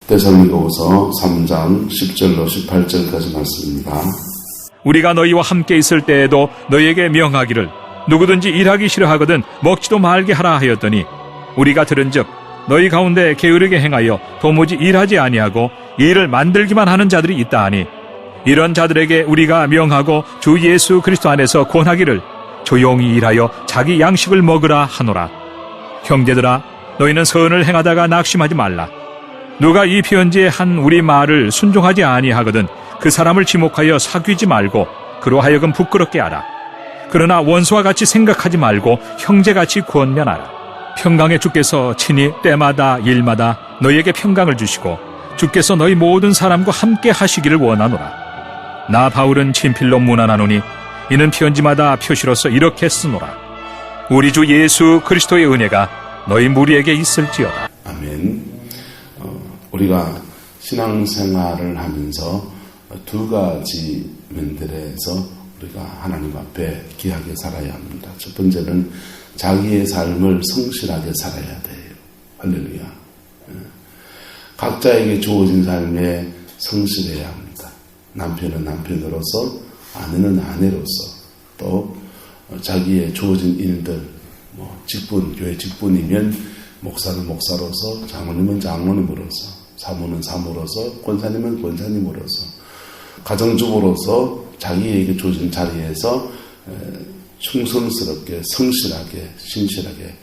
데살로니가후서 3장 10절로 18절까지 말씀입니다. 우리가 너희와 함께 있을 때에도 너희에게 명하기를 누구든지 일하기 싫어하거든 먹지도 말게 하라 하였더니 우리가 들은즉 너희 가운데 게으르게 행하여 도무지 일하지 아니하고 일을 만들기만 하는 자들이 있다 하니 이런 자들에게 우리가 명하고 주 예수 그리스도 안에서 권하기를 조용히 일하여 자기 양식을 먹으라 하노라. 형제들아, 너희는 선을 행하다가 낙심하지 말라. 누가 이 편지에 한 우리 말을 순종하지 아니하거든 그 사람을 지목하여 사귀지 말고 그로 하여금 부끄럽게 하라. 그러나 원수와 같이 생각하지 말고 형제같이 권면하라. 평강의 주께서 친히 때마다 일마다 너희에게 평강을 주시고 주께서 너희 모든 사람과 함께 하시기를 원하노라. 나 바울은 친필로 문안하노니 이는 편지마다 표시로서 이렇게 쓰노라. 우리 주 예수 그리스도의 은혜가 너희 무리에게 있을지어다. 아멘. 우리가 신앙생활을 하면서 두 가지 면들에서 우리가 하나님 앞에 귀하게 살아야 합니다. 첫 번째는 자기의 삶을 성실하게 살아야 돼요. 할렐루야. 각자에게 주어진 삶에 성실해야 합니다. 남편은 남편으로서, 아내는 아내로서, 또 자기의 주어진 일들, 직분, 교회 직분이면 목사는 목사로서, 장로님은 장로님으로서, 사모는 사모로서, 권사님은 권사님으로서, 가정주부로서 자기에게 주어진 자리에서 충성스럽게, 성실하게, 신실하게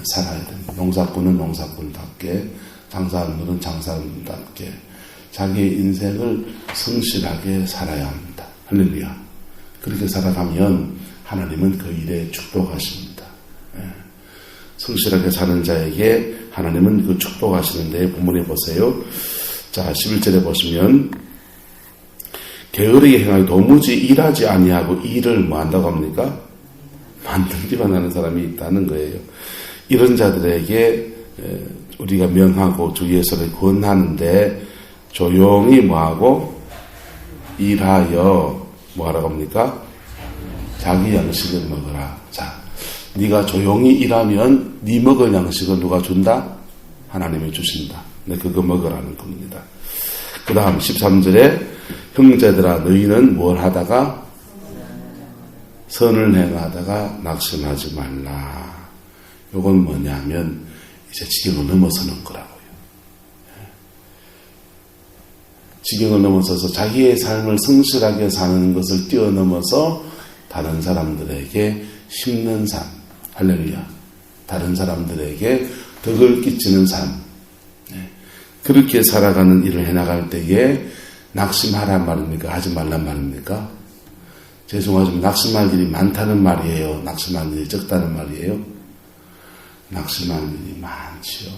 살아야 됩니다. 농사꾼은 농사꾼답게, 장사하는 분은 장사하는답게 자기의 인생을 성실하게 살아야 합니다. 할렐루야. 그렇게 살아가면 하나님은 그 일에 축복하십니다. 성실하게 사는 자에게 하나님은 그 축복하시는데 본문에 보세요. 자, 11절에 보시면 게으르게 행하여 도무지 일하지 아니하고 일을 뭐 한다고 합니까? 만들기만 하는 사람이 있다는 거예요. 이런 자들에게 우리가 명하고 주 예수를 권하는데 조용히 뭐하고 일하여 뭐하라고 합니까? 자기 양식을 먹어라. 자, 네가 조용히 일하면 네 먹을 양식을 누가 준다? 하나님이 주신다. 네, 그거 먹으라는 겁니다. 그 다음 13절에 형제들아 너희는 뭘 하다가? 선을 행하다가 낙심하지 말라. 요건 뭐냐면 이제 지경을 넘어서는 거라고요. 지경을 넘어서서 자기의 삶을 성실하게 사는 것을 뛰어넘어서 다른 사람들에게 심는 삶. 할렐루야. 다른 사람들에게 덕을 끼치는 삶. 그렇게 살아가는 일을 해나갈 때에 낙심하란 말입니까? 하지 말란 말입니까? 죄송하지만 낙심할 일이 많다는 말이에요? 낙심할 일이 적다는 말이에요? 낙심할 일이 많지요.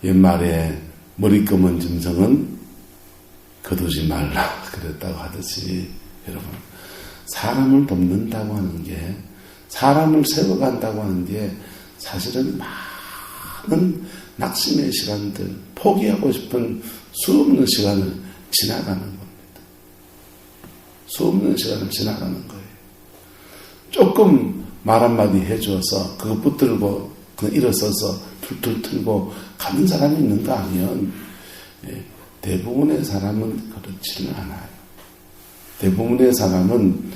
옛말에 머리 검은 짐승은 거두지 말라 그랬다고 하듯이 여러분 사람을 돕는다고 하는 게 사람을 세워간다고 하는 게 사실은 많은 낙심의 시간들 포기하고 싶은 수없는 시간을 지나가는 겁니다. 수없는 시간을 지나가는 거예요. 조금 말 한마디 해줘서 그거 붙들고 그냥 일어서서 툴툴 틀고 가는 사람이 있는가 하면 대부분의 사람은 그렇지는 않아요. 대부분의 사람은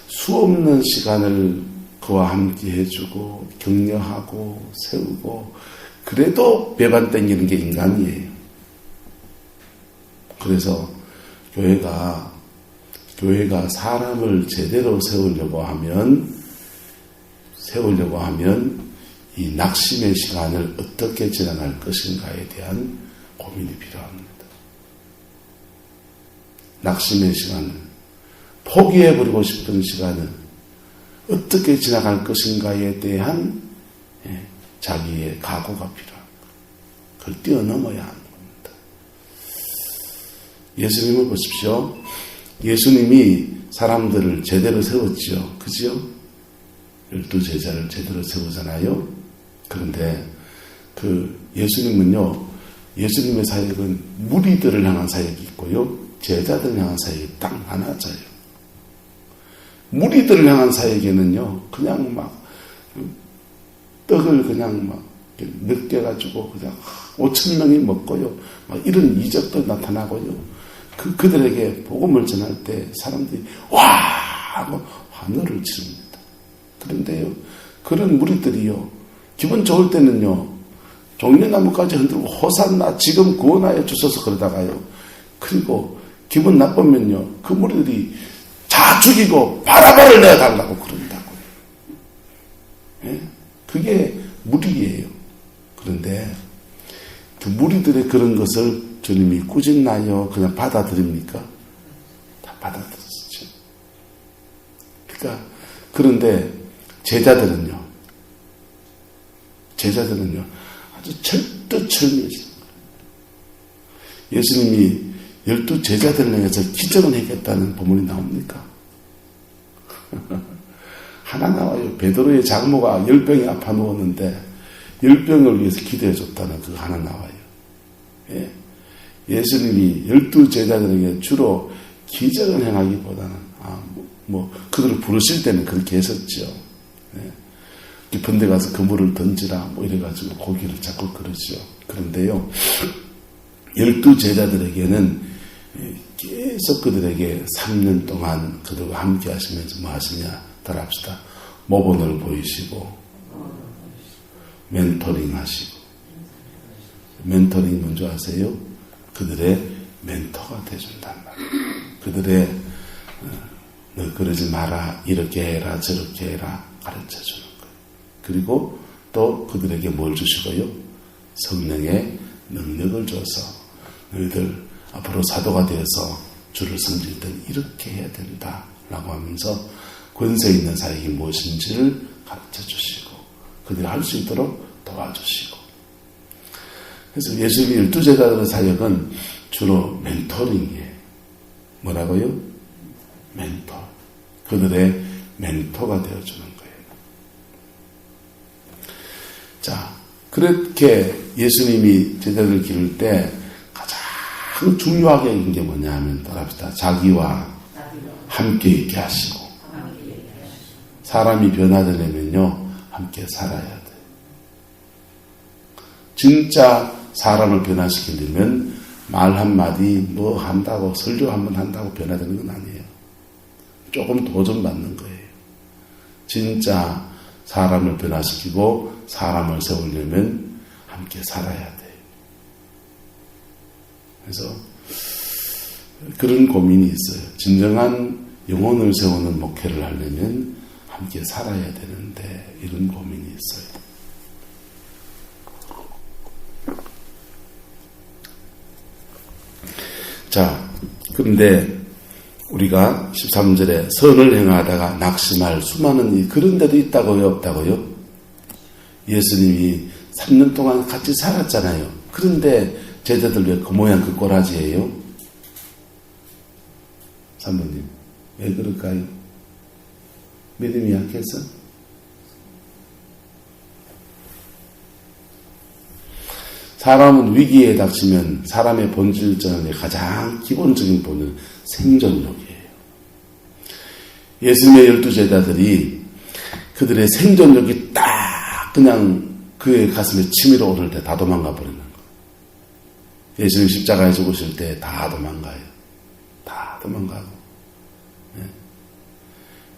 수없는 시간을 그와 함께 해주고 격려하고 세우고 그래도 배반 땡기는 게 인간이에요. 그래서 교회가 사람을 제대로 세우려고 하면 이 낙심의 시간을 어떻게 지나갈 것인가에 대한 고민이 필요합니다. 낙심의 시간을 포기해버리고 싶은 시간을 어떻게 지나갈 것인가에 대한 자기의 각오가 필요합니다. 그걸 뛰어넘어야 하는 겁니다. 예수님을 보십시오. 예수님이 사람들을 제대로 세웠지요. 그죠? 12제자를 제대로 세우잖아요. 그런데 예수님은요, 예수님의 사역은 무리들을 향한 사역이 있고요, 제자들을 향한 사역이 딱 나눠져요. 무리들을 향한 사역에는요, 그냥 막 떡을 그냥 막 느껴가지고 그냥 5천 명이 먹고요. 막 이런 이적도 나타나고요. 그들에게 복음을 전할 때 사람들이 와 하고 환호를 치릅니다. 그런데요, 그런 무리들이요, 기분 좋을 때는요, 종려나무까지 흔들고 호산나 지금 구원하여 주셔서 그러다가요, 그리고 기분 나쁘면요, 그 무리들이 다 죽이고 바라바를 내달라고 그런다고요. 예? 그게 무리예요. 그런데 그 무리들의 그런 것을 주님이 꾸짖나요? 그냥 받아들입니까? 다 받아들였죠. 그러니까 그런데 제자들은요 아주 철두철미했습니다. 예수님이 12제자들을 향해서 기적을 했겠다는 본문이 나옵니까? 하나 나와요. 베드로의 장모가 열병에 아파 누웠는데 열병을 위해서 기도해 줬다는 그 하나 나와요. 예. 예수님이 12제자들에게 주로 기적을 행하기보다는 그들을 부르실 때는 그렇게 했었죠. 예. 깊은 데 가서 그물을 던지라 이래가지고 고기를 자꾸 그러죠. 그런데요, 12제자들에게는 계속 그들에게 3년 동안 그들과 함께 하시면서 뭐 하시냐 따라합시다. 모본을 보이시고 멘토링 하시고. 멘토링 뭔지 아세요? 그들의 멘토가 되준단 말이에요. 그들의 너 그러지 마라, 이렇게 해라, 저렇게 해라 가르쳐주는 거예요. 그리고 또 그들에게 뭘 주시고요? 성령의 능력을 줘서 너희들 앞으로 사도가 되어서 주를 섬길 땐 이렇게 해야 된다 라고 하면서 권세 있는 사역이 무엇인지를 가르쳐 주시고 그들이 할 수 있도록 도와주시고. 그래서 예수님의 12제자들의 사역은 주로 멘토링이에요. 뭐라고요? 멘토. 그들의 멘토가 되어주는 거예요. 자, 그렇게 예수님이 제자들을 기를 때 가장 중요하게 있는 게 뭐냐 하면 따라합시다. 자기와 함께 있게 하시고. 사람이 변화되려면요, 함께 살아야 돼요. 진짜 사람을 변화시키려면 말 한마디 뭐 한다고 설교 한번 한다고 변화되는 건 아니에요. 조금 도전받는 거예요. 진짜 사람을 변화시키고 사람을 세우려면 함께 살아야 돼요. 그래서 그런 고민이 있어요. 진정한 영혼을 세우는 목회를 하려면 함께 살아야 되는데 이런 고민이 있어요. 자, 그런데 우리가 13절에 선을 행하다가 낙심할 수많은 일, 그런 데도 있다고요, 없다고요? 예수님이 3년 동안 같이 살았잖아요. 그런데 제자들 왜 그 모양 그 꼬라지예요? 3번님, 왜 그럴까요? 믿음이 약해서? 사람은 위기에 닥치면 사람의 본질적인 가장 기본적인 본은 생존력이에요. 예수님의 12제자들이 그들의 생존력이 딱 그냥 그의 가슴에 치밀어 오를 때 다 도망가 버리는 거예요. 예수님 십자가에 죽으실 때 다 도망가요. 다 도망가고. 네.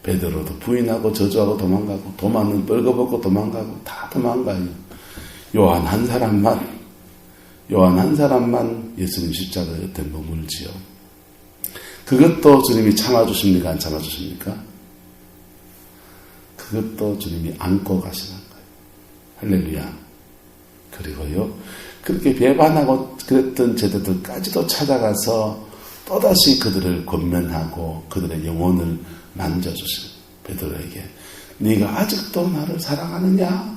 베드로도 부인하고 저주하고 도망가고, 도마는 뻘거벗고 도망가고, 다 도망가요. 요한 한 사람만 예수님 십자가 곁에 머물지요. 그것도 주님이 참아주십니까? 안 참아주십니까? 그것도 주님이 안고 가시는 거예요. 할렐루야. 그리고요, 그렇게 배반하고 그랬던 제자들까지도 찾아가서 또다시 그들을 권면하고 그들의 영혼을 만져주시는 베드로에게 네가 아직도 나를 사랑하느냐?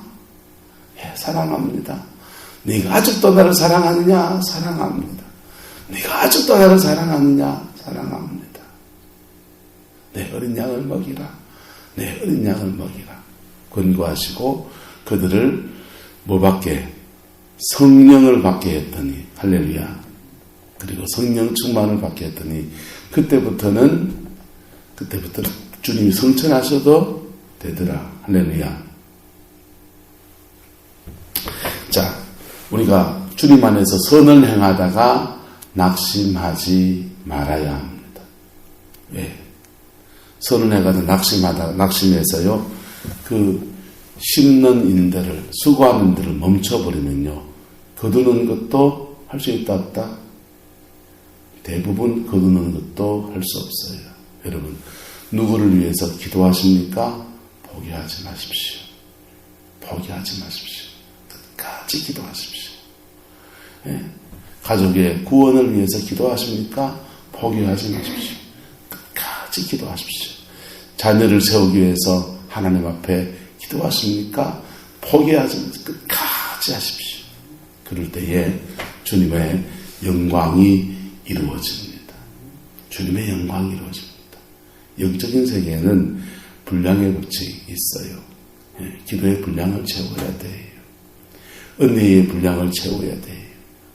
예, 사랑합니다. 네가 아직도 나를 사랑하느냐? 사랑합니다. 네가 아직도 나를 사랑하느냐? 사랑합니다. 내 어린 양을 먹이라. 내 어린 양을 먹이라. 권고하시고 그들을 뭐 받게? 성령을 받게 했더니, 할렐루야. 그리고 성령 충만을 받게 했더니 그때부터는 주님이 성천하셔도 되더라. 할렐루야. 우리가 주님 안에서 선을 행하다가 낙심하지 말아야 합니다. 왜? 선을 행하다 낙심해서요, 그 심는 인들을, 수고하는 일들을 멈춰버리면요, 거두는 것도 할 수 있다 없다? 대부분 거두는 것도 할 수 없어요. 여러분, 누구를 위해서 기도하십니까? 포기하지 마십시오. 포기하지 마십시오. 끝까지 기도하십시오. 예? 가족의 구원을 위해서 기도하십니까? 포기하지 마십시오. 끝까지 기도하십시오. 자녀를 세우기 위해서 하나님 앞에 기도하십니까? 포기하지 마십시오. 끝까지 하십시오. 그럴 때에 주님의 영광이 이루어집니다. 주님의 영광이 이루어집니다. 영적인 세계에는 분량의 법칙이 있어요. 기도의 분량을 채워야 돼요. 은혜의 분량을 채워야 돼요.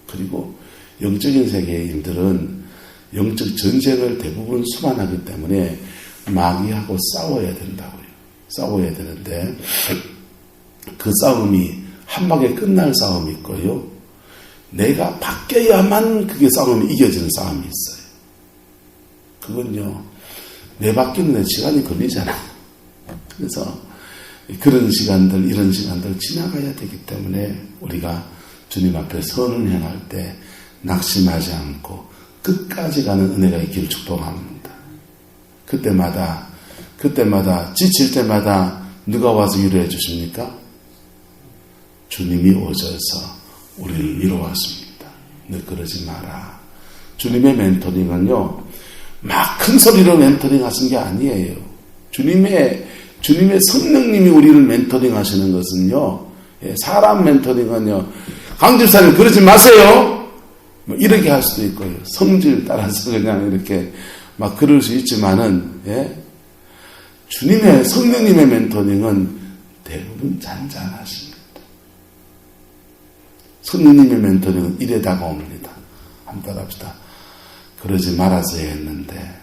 그리고 영적인 세계의 일들은 영적 전쟁을 대부분 수반하기 때문에 마귀하고 싸워야 된다고요. 싸워야 되는데 그 싸움이 한 방에 끝날 싸움이 있고요. 내가 바뀌어야만 그게 싸움이 이겨지는 싸움이 있어요. 그건요, 내 바뀌는 데 시간이 걸리잖아요. 그래서 그런 시간들, 이런 시간들 지나가야 되기 때문에 우리가 주님 앞에 선을 행할 때 낙심하지 않고 끝까지 가는 은혜가 있기를 축복합니다. 그때마다 지칠 때마다 누가 와서 위로해 주십니까? 주님이 오셔서 우리를 위로하십니다. 너 그러지 마라. 주님의 멘토링은요, 막 큰 소리로 멘토링 하신 게 아니에요. 주님의 성령님이 우리를 멘토링 하시는 것은요, 사람 멘토링은요, 강집사님 그러지 마세요! 뭐 이렇게 할 수도 있고요. 성질 따라서 그냥 이렇게 막 그럴 수 있지만은, 주님의 성령님의 멘토링은 대부분 잔잔하십니다. 성령님의 멘토링은 이래 다가옵니다. 한번 따라합시다. 그러지 말아서야 했는데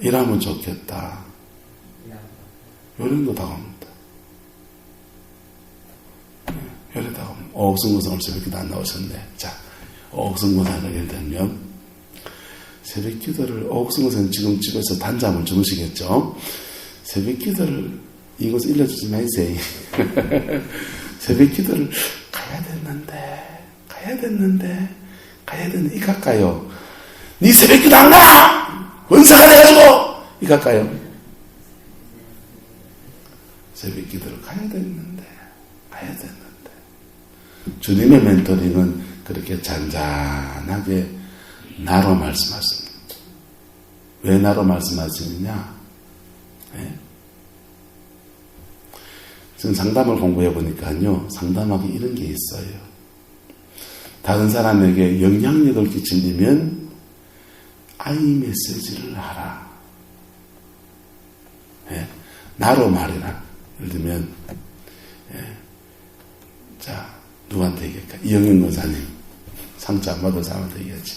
이러면 좋겠다. 요령도 다가옵니다. 요령 다가옵니다. 옥성고사 오늘 새벽기도 안 나오셨네. 자, 옥성고사가 예를 들면 새벽기도를, 옥성고사는 지금 집에서 단잠을 주무시겠죠. 새벽기도를 이곳 일러주지 마세요. 새벽기도를 가야 됐는데 이 갈까요? 니 새벽기도 안 가! 원사가 돼가지고 이 갈까요? 새벽기도를 가야 됐는데 주님의 멘토링은 그렇게 잔잔하게 나로 말씀하십니다. 왜 나로 말씀하시느냐? 지금 상담을 공부해 보니까요, 상담하기 이런 게 있어요. 다른 사람에게 영향력을 끼치려면 아이 메시지를 하라. 나로 말해라. 예를 들면, 자, 누구한테 얘기할까? 이영현 권사님. 상처 안 받은 사람한테 얘기하지.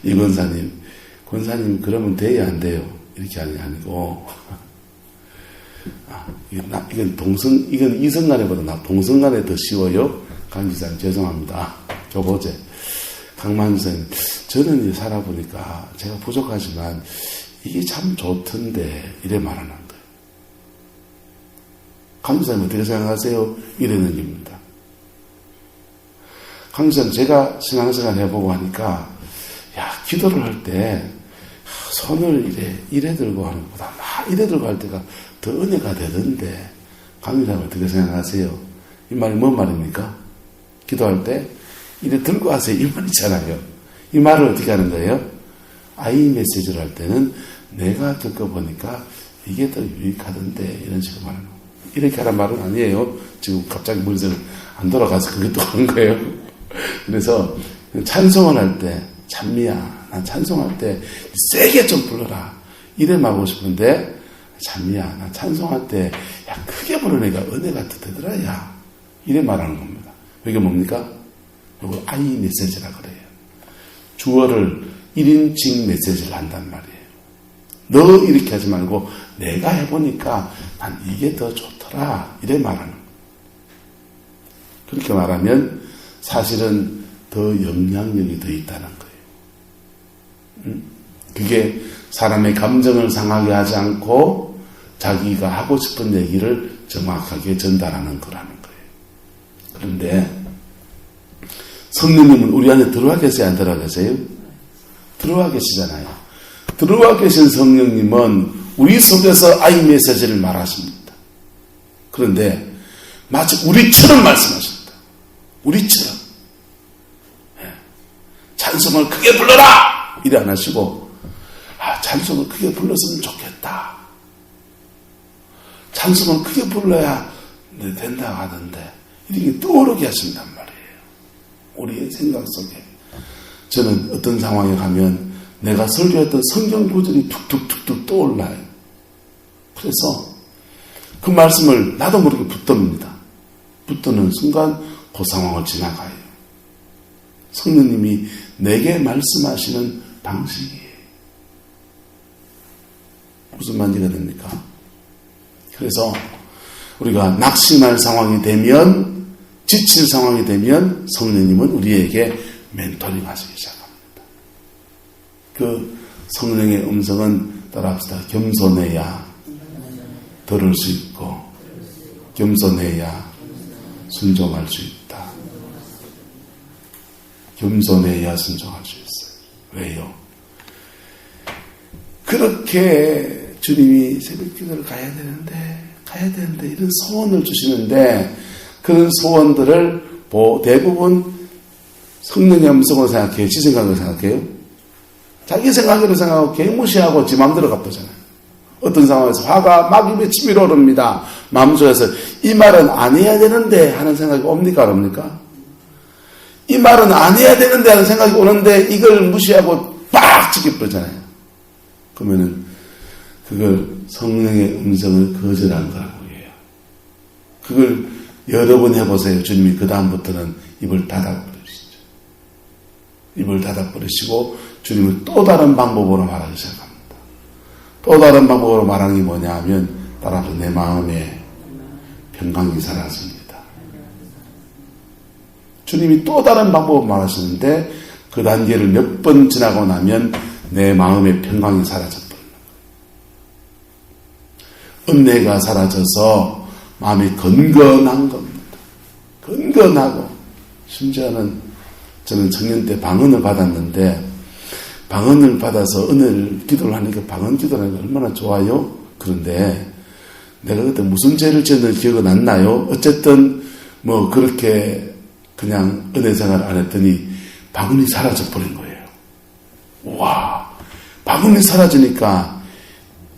이 권사님 그러면 돼야 안 돼요? 이렇게 하는 게 아니고, 이건 이성간에보다 동성간에 더 쉬워요. 강 기자님 죄송합니다. 교보제. 강만 기자님, 저는 살아보니까 제가 부족하지만 이게 참 좋던데 이래 말하는 거예요. 강 기자님 어떻게 생각하세요? 이러는 겁니다. 강 기자님, 제가 신앙생활 해보고 하니까 기도를 할 때 손을 이래 들고 하는 것보다 막 이래 들고 할 때가 더 은혜가 되던데 강의자님 어떻게 생각하세요? 이 말이 뭔 말입니까? 기도할 때 이래 들고 하세요 이 말이잖아요. 이 말을 어떻게 하는 거예요? 아이 메시지를 할 때는 내가 겪어보니까 이게 더 유익하던데 이런 식으로 말하는 거예요. 이렇게 하란 말은 아니에요. 지금 갑자기 머리에서 안 돌아가서 그게 또 그런 거예요. 그래서 찬송을 할 때 찬미야, 난 찬송할 때 세게 좀 불러라 이래 말하고 싶은데, 찬미야, 난 찬송할 때 크게 부르니까 은혜가 더 되더라 야 이래 말하는 겁니다. 이게 뭡니까? 이거 아이 메시지라 그래요. 주어를 1인칭 메시지를 한단 말이에요. 너 이렇게 하지 말고 내가 해보니까 난 이게 더 좋더라 이래 말하는 거예요. 그렇게 말하면 사실은 더 영향력이 더 있다는 거예요. 그게 사람의 감정을 상하게 하지 않고 자기가 하고 싶은 얘기를 정확하게 전달하는 거라는 거예요. 그런데 성령님은 우리 안에 들어와 계세요? 안 들어와 계세요? 들어와 계시잖아요. 들어와 계신 성령님은 우리 속에서 아이 메시지를 말하십니다. 그런데 마치 우리처럼 말씀하십니다. 우리처럼. 찬송을 크게 불러라! 이래 안 하시고, 찬송을 크게 불렀으면 좋겠다. 찬송을 크게 불러야 된다고 하던데, 이렇게 떠오르게 하신단 말이에요. 우리의 생각 속에. 저는 어떤 상황에 가면 내가 설교했던 성경 구절이 툭툭툭툭 떠올라요. 그래서 그 말씀을 나도 모르게 붙듭니다. 붙드는 순간 그 상황을 지나가요. 성령님이 내게 말씀하시는 방식이에요. 무슨 말인지가 됩니까? 그래서 우리가 낙심할 상황이 되면, 지칠 상황이 되면 성령님은 우리에게 멘토링 하시기 시작합니다. 그 성령의 음성은 따라합시다. 겸손해야 들을 수 있고, 겸손해야 순종할 수 있다. 겸손해야 순종할 수 있어요. 왜요? 그렇게 주님이 새벽기도를 가야 되는데 이런 소원을 주시는데, 그런 소원들을 대부분 성령의 음성으로 생각해요? 지 생각으로 생각해요? 자기 생각으로 생각하고 개무시하고 지 마음대로 갚잖아요. 어떤 상황에서 화가 막 입에 침이 오릅니다. 마음속에서 이 말은 안 해야 되는데 하는 생각이 옵니까? 안 옵니까? 이 말은 안 해야 되는데 하는 생각이 오는데 이걸 무시하고 빡 지켜버리잖아요. 그러면은 그걸 성령의 음성을 거절한 거라고 해요. 그걸 여러 번 해보세요. 주님이 그 다음부터는 입을 닫아버리시죠. 입을 닫아버리시고 주님은 또 다른 방법으로 말하기 시작합니다. 또 다른 방법으로 말하는 게 뭐냐 하면, 따라서 내 마음에 평강이 사라집니다. 주님이 또 다른 방법으로 말하시는데, 그 단계를 몇 번 지나고 나면 내 마음의 평강이 사라져버립니다. 은혜가 사라져서 마음이 건건한 겁니다. 건건하고, 심지어는 저는 청년 때 방언을 받았는데, 방언을 받아서 은혜를 기도를 하니까 방언 기도를 하니까 얼마나 좋아요? 그런데 내가 그때 무슨 죄를 지었는지 기억은 안 나요? 어쨌든 뭐 그렇게 그냥 은혜 생활을 안 했더니 방언이 사라져 버린 거예요. 와, 방언이 사라지니까,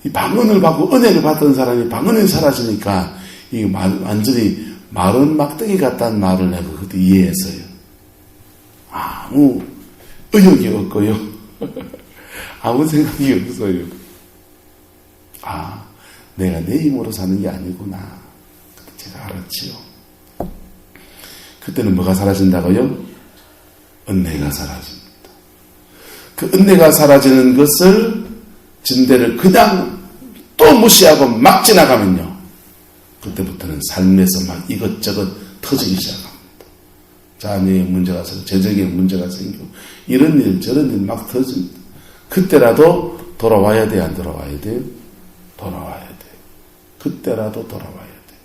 이 방언을 받고 은혜를 받던 사람이 방언이 사라지니까 이게 완전히 마른 막대기 같다는 말을 내가 그때 이해했어요. 아무 의욕이 없고요. 아무 생각이 없어요. 내가 내 힘으로 사는 게 아니구나. 제가 알았지요. 그때는 뭐가 사라진다고요? 은혜가 사라집니다. 그 은혜가 사라지는 것을, 진대를 그냥 또 무시하고 막 지나가면요, 그때부터는 삶에서 막 이것저것 터지기 시작합니다. 자녀의 문제가 생기고, 재정의 문제가 생기고, 이런 일 저런 일 막 터집니다. 그때라도 돌아와야 돼요? 안 돌아와야 돼요? 돌아와야 돼요. 그때라도 돌아와야 돼요.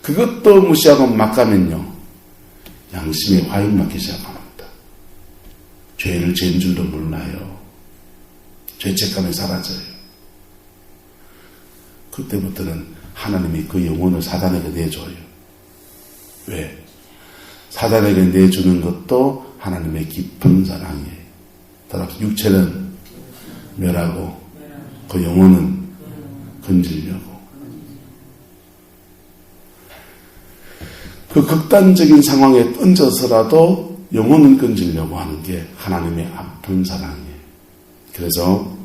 그것도 무시하고 막 가면요, 양심에 화인 맞기 시작합니다. 죄를 지은 줄도 몰라요. 죄책감이 사라져요. 그때부터는 하나님이 그 영혼을 사단에게 내줘요. 왜? 사단에게 내주는 것도 하나님의 깊은 사랑이에요. 따라서 육체는 멸하고 그 영혼은 건지려고. 그 극단적인 상황에 던져서라도 영혼은 건지려고 하는 게 하나님의 아픈 사랑이에요. 그래서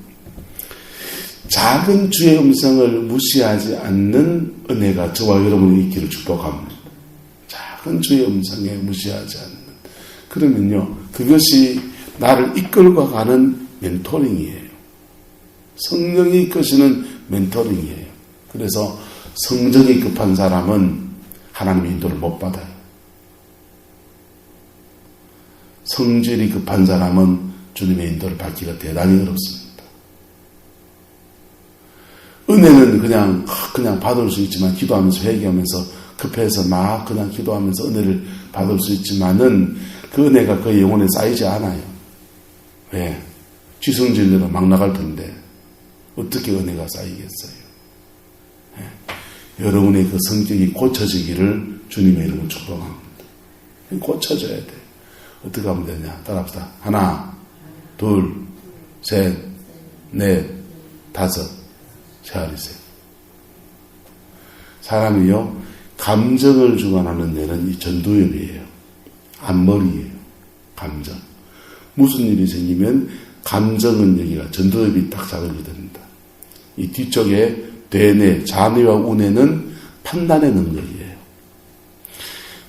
작은 주의 음성을 무시하지 않는 은혜가 저와 여러분이 있기를 축복합니다. 작은 주의 음성에 무시하지 않는. 그러면요, 그것이 나를 이끌고 가는 멘토링이에요. 성령이 이끄시는 멘토링이에요. 그래서 성정이 급한 사람은 하나님의 인도를 못 받아요. 성질이 급한 사람은 주님의 인도를 받기가 대단히 어렵습니다. 은혜는 그냥 받을 수 있지만, 기도하면서 회개하면서 급해서 막 그냥 기도하면서 은혜를 받을 수 있지만은 그 은혜가 그 영혼에 쌓이지 않아요. 왜? 지성질대로 막 나갈 텐데 어떻게 은혜가 쌓이겠어요? 네. 여러분의 그 성격이 고쳐지기를 주님의 이름으로 축복합니다. 고쳐져야 돼. 어떻게 하면 되냐? 따라합시다. 하나, 둘, 셋, 넷, 다섯. 세아리세요. 사람이요, 감정을 주관하는 데는 이 전두엽이에요. 앞머리예요. 감정. 무슨 일이 생기면 감정은 여기가 전두엽이 딱 자극이 됩니다. 이 뒤쪽에 대뇌, 자뇌와 우뇌는 판단의 능력이에요.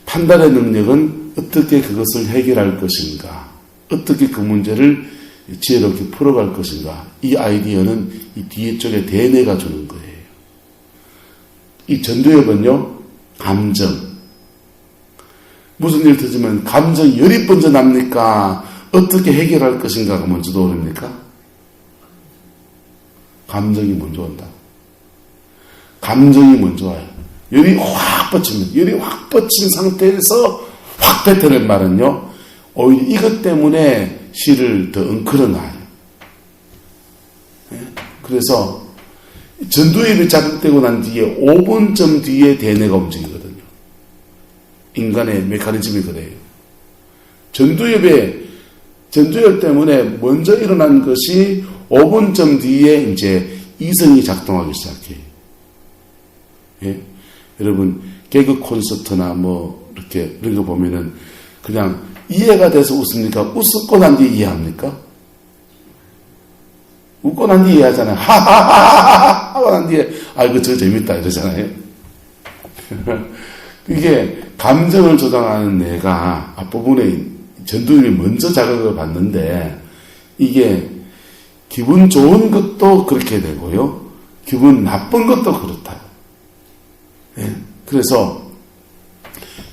판단의 능력은 어떻게 그것을 해결할 것인가, 어떻게 그 문제를 지혜롭게 풀어갈 것인가, 이 아이디어는 이 뒤에 쪽에 대뇌가 주는 거예요. 이 전두엽은요, 감정. 무슨 일 터지면 감정이 열이 먼저 납니까? 어떻게 해결할 것인가가 먼저 떠오릅니까? 감정이 먼저 온다. 감정이 먼저 와요. 열이 확 뻗친 상태에서 확 뱉어낸 말은요, 오히려 이것 때문에 시를 더 엉클어놔요. 그래서 전두엽이 자극되고 난 뒤에 5분쯤 뒤에 대뇌가 움직이거든요. 인간의 메커니즘이 그래요. 전두엽 때문에 먼저 일어난 것이 5분쯤 뒤에 이제 이성이 작동하기 시작해요. 예? 여러분, 개그 콘서트나 뭐, 이렇게, 이런 거 보면은 그냥 이해가 돼서 웃습니까? 웃고 난 뒤에 이해합니까? 웃고 난 뒤에 이해하잖아요. 하하하하 하고 난 뒤에, 이거 저거 재밌다 이러잖아요. 이게 감정을 조장하는 뇌가 앞부분에 전두엽이 먼저 자극을 받는데, 이게 기분 좋은 것도 그렇게 되고요, 기분 나쁜 것도 그렇다. 예? 그래서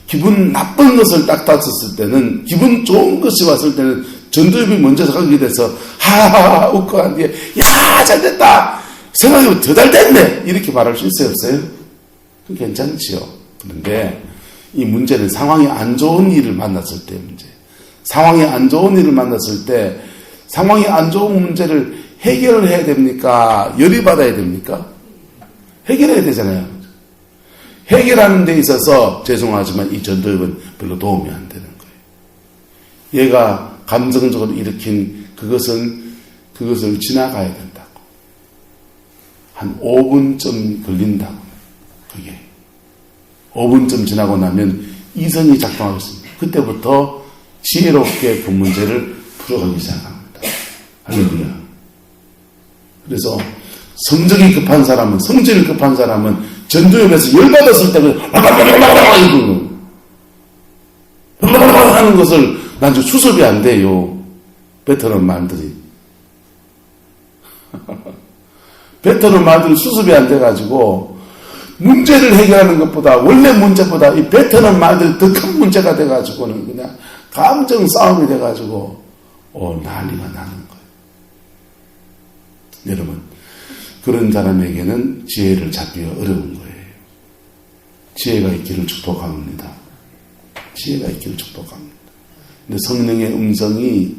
기분 나쁜 것을 딱 다쳤을 때는, 기분 좋은 것이 왔을 때는 전두엽이 먼저 자극이 돼서 하하하 웃고 한 뒤에 야 잘됐다, 생각해보면 더 잘됐네, 이렇게 말할 수 있어요 없어요? 괜찮지요. 그런데 이 문제는 상황이 안 좋은 일을 만났을 때의 문제. 상황이 안 좋은 일을 만났을 때, 상황이 안 좋은 문제를 해결을 해야 됩니까? 열이 받아야 됩니까? 해결해야 되잖아요. 해결하는 데 있어서 죄송하지만 이 전두엽은 별로 도움이 안 되는 거예요. 얘가 감정적으로 일으킨 그것을 지나가야 된다고. 한 5분쯤 걸린다고. 그게 5분쯤 지나고 나면 이성이 작동하겠습니다. 그때부터 지혜롭게 그 문제를 풀어가기 시작합니다. 할렐루야. 그래서 성질이 급한 사람은 전두엽에서 열받았을 때는 하는 것을 난 좀 수습이 안 돼요. 뱉어놓은 말들이. 뱉어놓은 말들이 수습이 안 돼가지고 문제를 해결하는 것보다, 원래 문제보다 이 뱉어놓은 말들이 더 큰 문제가 돼가지고는 그냥 감정 싸움이 돼가지고 난리가 나는 거예요. 여러분, 그런 사람에게는 지혜를 잡기가 어려운 거예요. 지혜가 있기를 축복합니다. 지혜가 있기를 축복합니다. 근데 성령의 음성이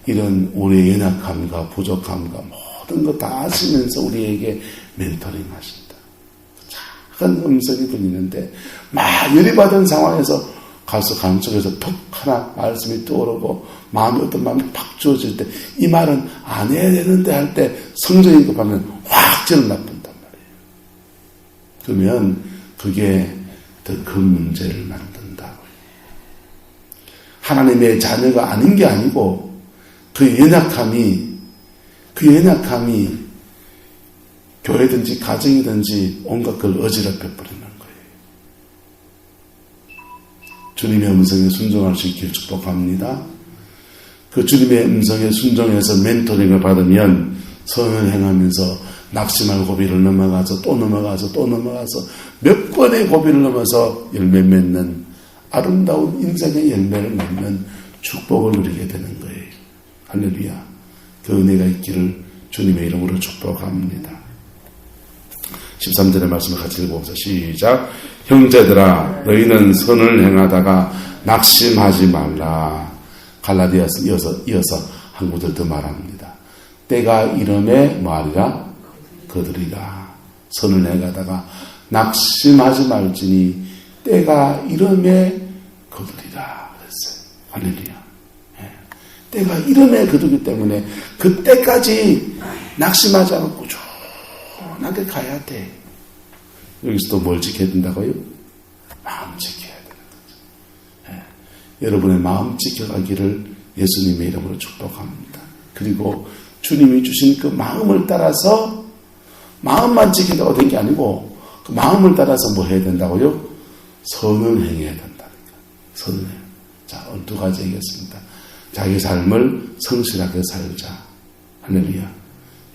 이런 우리의 연약함과 부족함과 모든 거 다 아시면서 우리에게 멘토링 하신다. 작은 음성이 들리는데 막 열이 받은 상황에서 가서 감쪽에서 톡 하나 말씀이 떠오르고 어떤 마음이 팍 주어질 때, 이 말은 안 해야 되는데 할 때 성령이 급하면 확 저는 나쁜단 말이에요. 그러면 그게 더 큰 문제를 만든다고요. 하나님의 자녀가 아닌 게 아니고 그 연약함이 교회든지 가정이든지 온갖 걸 어지럽혀 버리는 거예요. 주님의 음성에 순종할 수 있기를 축복합니다. 그 주님의 음성에 순종해서 멘토링을 받으면 선을 행하면서 낙심할 고비를 넘어가서 또 넘어가서 몇 번의 고비를 넘어서 열매 맺는 아름다운 인생의 열매를 맺는 축복을 누리게 되는 거예요. 할렐루야. 그 은혜가 있기를 주님의 이름으로 축복합니다. 13절의 말씀을 같이 읽어보자. 시작. 형제들아 너희는 선을 행하다가 낙심하지 말라. 갈라디아서 이어서 한 구절 더 말합니다. 때가 이름에 뭐하리라? 거두리라. 선을 행하다가 낙심하지 말지니 때가 이름에 거두리라 그랬어요. 할렐루야. 때가 이름에 거두기 때문에 그 때까지 낙심하지 않고 꾸준하게 가야 돼. 여기서 또 뭘 지켜야 된다고요? 마음 지켜야 되는 거죠. 여러분의 마음 지켜가기를 예수님의 이름으로 축복합니다. 그리고 주님이 주신 그 마음을 따라서 마음만 지킨다고 된 게 아니고 그 마음을 따라서 뭐 해야 된다고요? 선을 행해야 된다니까. 선을 행. 자, 오늘 두 가지 얘기했습니다. 자기 삶을 성실하게 살자. 할렐루야.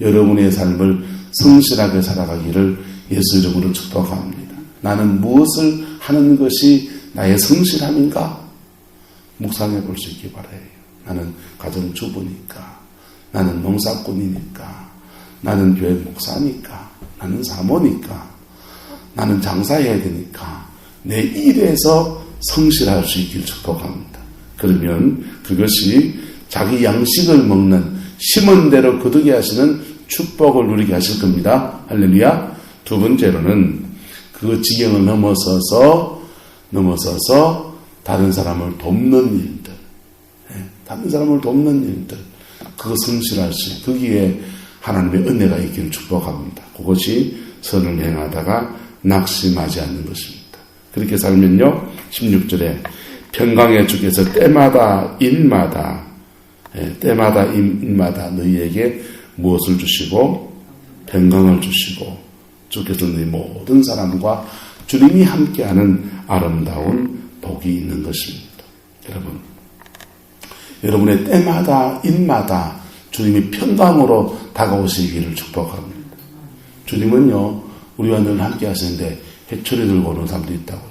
여러분의 삶을 성실하게 살아가기를 예수 이름으로 축복합니다. 나는 무엇을 하는 것이 나의 성실함인가? 묵상해 볼 수 있기 바라요. 나는 가정주부니까, 나는 농사꾼이니까, 나는 교회 목사니까, 나는 사모니까, 나는 장사해야 되니까 내 일에서 성실할 수 있길 축복합니다. 그러면 그것이 자기 양식을 먹는 심은 대로 거두게 하시는 축복을 누리게 하실 겁니다. 할렐루야. 두 번째로는 그 지경을 넘어서서 다른 사람을 돕는 일들, 다른 사람을 돕는 일들, 그거 성실할 수 있고 거기에 하나님의 은혜가 있기를 축복합니다. 그것이 선을 행하다가 낙심하지 않는 것입니다. 그렇게 살면요, 16절에 평강의 주께서 때마다 인마다 너희에게 무엇을 주시고 평강을 주시고 주께서 너희 모든 사람과 주님이 함께하는 아름다운 복이 있는 것입니다. 여러분의 때마다 인마다 주님이 평강으로 다가오시기를 축복합니다. 주님은요, 우리와 늘 함께 하시는데 해초리 들고 오는 사람도 있다고요.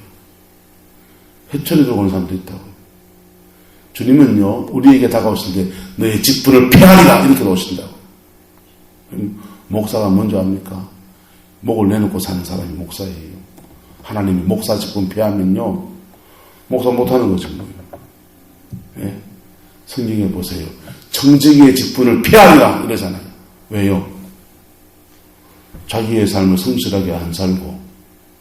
해초리 들고 오는 사람도 있다고요. 주님은요, 우리에게 다가오실 때 너의 직분을 폐하리라 이렇게 오신다고. 목사가 먼저 합니까? 목을 내놓고 사는 사람이 목사예요. 하나님이 목사 직분 폐하면요, 목사 못하는 거죠. 예? 성경에 보세요. 청지기의 직분을 폐하리라 이러잖아요. 왜요? 자기의 삶을 성실하게 안 살고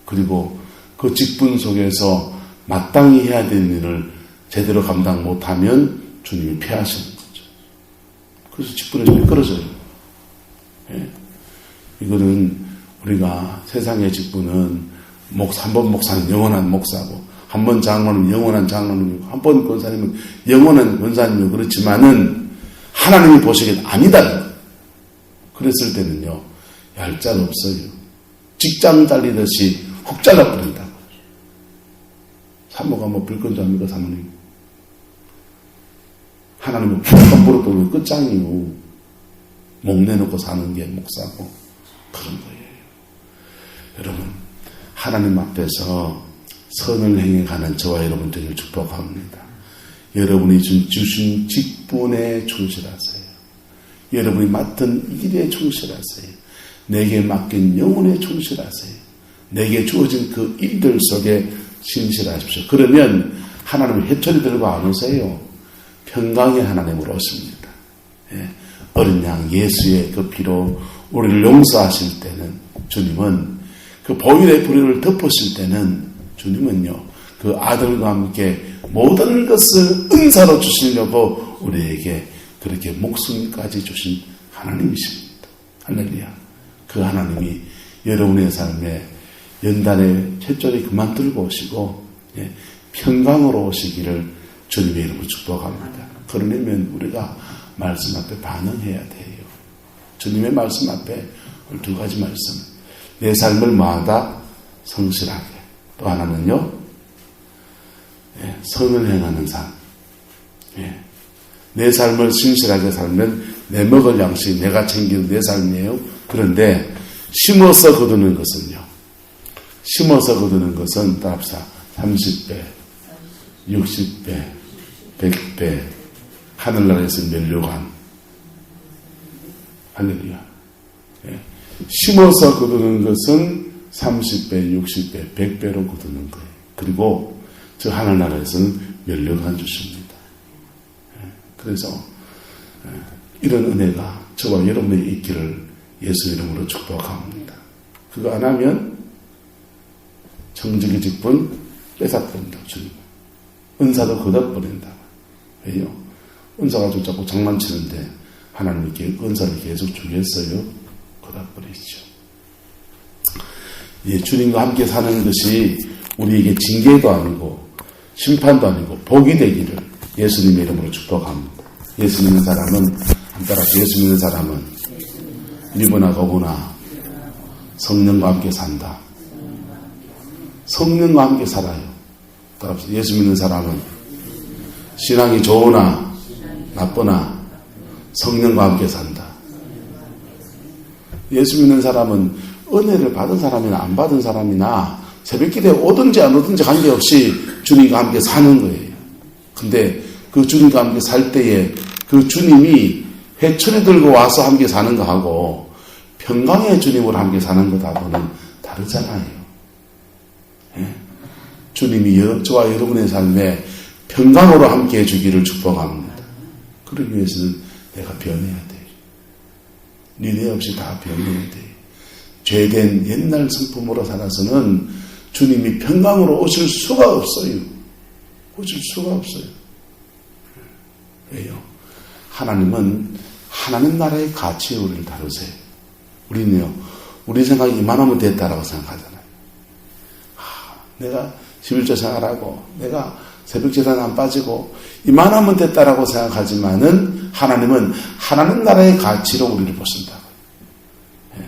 그리고 그 직분 속에서 마땅히 해야 되는 일을 제대로 감당 못하면 주님이 폐하시는 거죠. 그래서 직분이 미끄러져요. 예? 이거는 우리가 세상의 직분은 한 번 목사는 영원한 목사고 한 번 장로는 영원한 장로님이고 한 번 권사님은 영원한 권사님이고 그렇지만은 하나님이 보시기엔 아니다. 그랬을 때는요, 얄짤 없어요. 직장 잘리듯이 훅 잘라버린다. 사모가 뭐 불건조합니까, 사모님? 하나님은 훅 함부로 보면 끝장이요. 목 내놓고 사는 게 목사고 그런 거예요. 여러분, 하나님 앞에서 선을 행해가는 저와 여러분 되길 축복합니다. 여러분이 주신 직분에 충실하세요. 여러분이 맡은 일에 충실하세요. 내게 맡긴 영혼에 충실하세요. 내게 주어진 그 일들 속에 신실하십시오. 그러면 하나님은 해초리 들고 안 오세요. 평강의 하나님으로 오십니다. 예. 어린 양 예수의 그 피로 우리를 용서하실 때는 주님은 그 보혈의 불의를 덮으실 때는 주님은요, 그 아들과 함께 모든 것을 은사로 주시려고 우리에게 그렇게 목숨까지 주신 하나님이십니다. 할렐루야. 그 하나님이 여러분의 삶에 연단의 채절이 그만 들고 오시고 평강으로 오시기를 주님의 이름으로 축복합니다. 그러려면 우리가 말씀 앞에 반응해야 돼요. 주님의 말씀 앞에 두 가지 말씀. 내 삶을 뭐하다? 성실하게. 또 하나는요, 선을 행하는 삶. 내 삶을 신실하게 살면 내 먹을 양식 내가 챙기는 내 삶이에요. 그런데 심어서 거두는 것은요. 심어서 거두는 것은 따라합시다. 30배, 60배, 100배, 하늘나라에서 면류관. 할렐루야. 예. 심어서 거두는 것은 30배, 60배, 100배로 거두는 거예요. 그리고 저 하늘나라에서는 면류관 주십니다. 예. 그래서 이런 은혜가 저와 여러분에게 있기를 예수 이름으로 축복합니다. 그거 안 하면 정직의 직분 뺏어버린다. 주님. 은사도 거둬버린다. 왜요? 은사 가지고 자꾸 장난치는데 하나님께 은사를 계속 주겠어요? 거둬버리죠. 예, 주님과 함께 사는 것이 우리에게 징계도 아니고 심판도 아니고 복이 되기를 예수님의 이름으로 축복합니다. 예수 믿는 사람은 따라 예수 믿는 사람은 리브나 거구나 성령과 함께 산다. 성령과 함께 살아요. 따라서 예수 믿는 사람은 신앙이 좋으나 나쁘나 성령과 함께 산다. 예수 믿는 사람은 은혜를 받은 사람이나 안 받은 사람이나 새벽기도에 오든지 안 오든지 관계없이 주님과 함께 사는 거예요. 근데 그 주님과 함께 살 때에 그 주님이 회초리 들고 와서 함께 사는 거하고 평강의 주님으로 함께 사는 것하고는 다르잖아요. 예? 주님이 저와 여러분의 삶에 평강으로 함께 해주기를 축복합니다. 그러기 위해서는 내가 변해야 돼요. 니네 없이 다 변해야 돼요. 죄된 옛날 성품으로 살아서는 주님이 평강으로 오실 수가 없어요. 오실 수가 없어요. 왜요? 하나님은 하나님 나라의 가치에 우리를 다루세요. 우리는요, 우리 생각이 이만하면 됐다라고 생각하잖아요. 내가 11조 생활하고, 내가 새벽 제단 안 빠지고, 이만하면 됐다라고 생각하지만은, 하나님은 하나님 나라의 가치로 우리를 보신다고요. 예.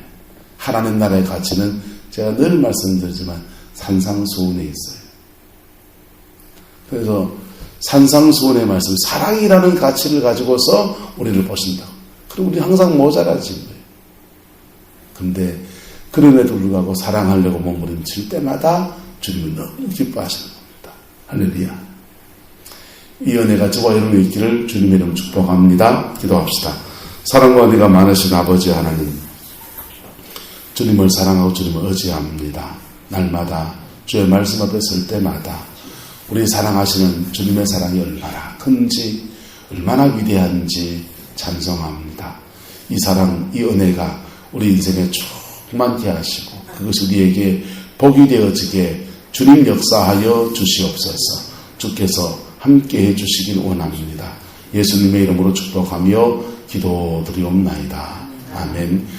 하나님 나라의 가치는 제가 늘 말씀드리지만, 산상수훈에 있어요. 그래서, 산상수훈의 말씀, 사랑이라는 가치를 가지고서 우리를 보신다고. 그리고 우리 항상 모자라진 거예요. 근데 그럼에도 불구하고 사랑하려고 몸부림칠 때마다 주님은 너무 기뻐하시는 겁니다. 할렐루야. 이 은혜가 저와 여러분의 있기를 주님의 이름 축복합니다. 기도합시다. 사랑과 은혜가 많으신 아버지 하나님, 주님을 사랑하고 주님을 의지합니다. 날마다 주의 말씀 앞에 설 때마다 우리 사랑하시는 주님의 사랑이 얼마나 큰지, 얼마나 위대한지 찬송합니다. 이 사랑, 이 은혜가 우리 인생에 충만케 하시고 그것이 우리에게 복이 되어지게 주님 역사하여 주시옵소서. 주께서 함께 해주시길 원합니다. 예수님의 이름으로 축복하며 기도드리옵나이다. 아멘.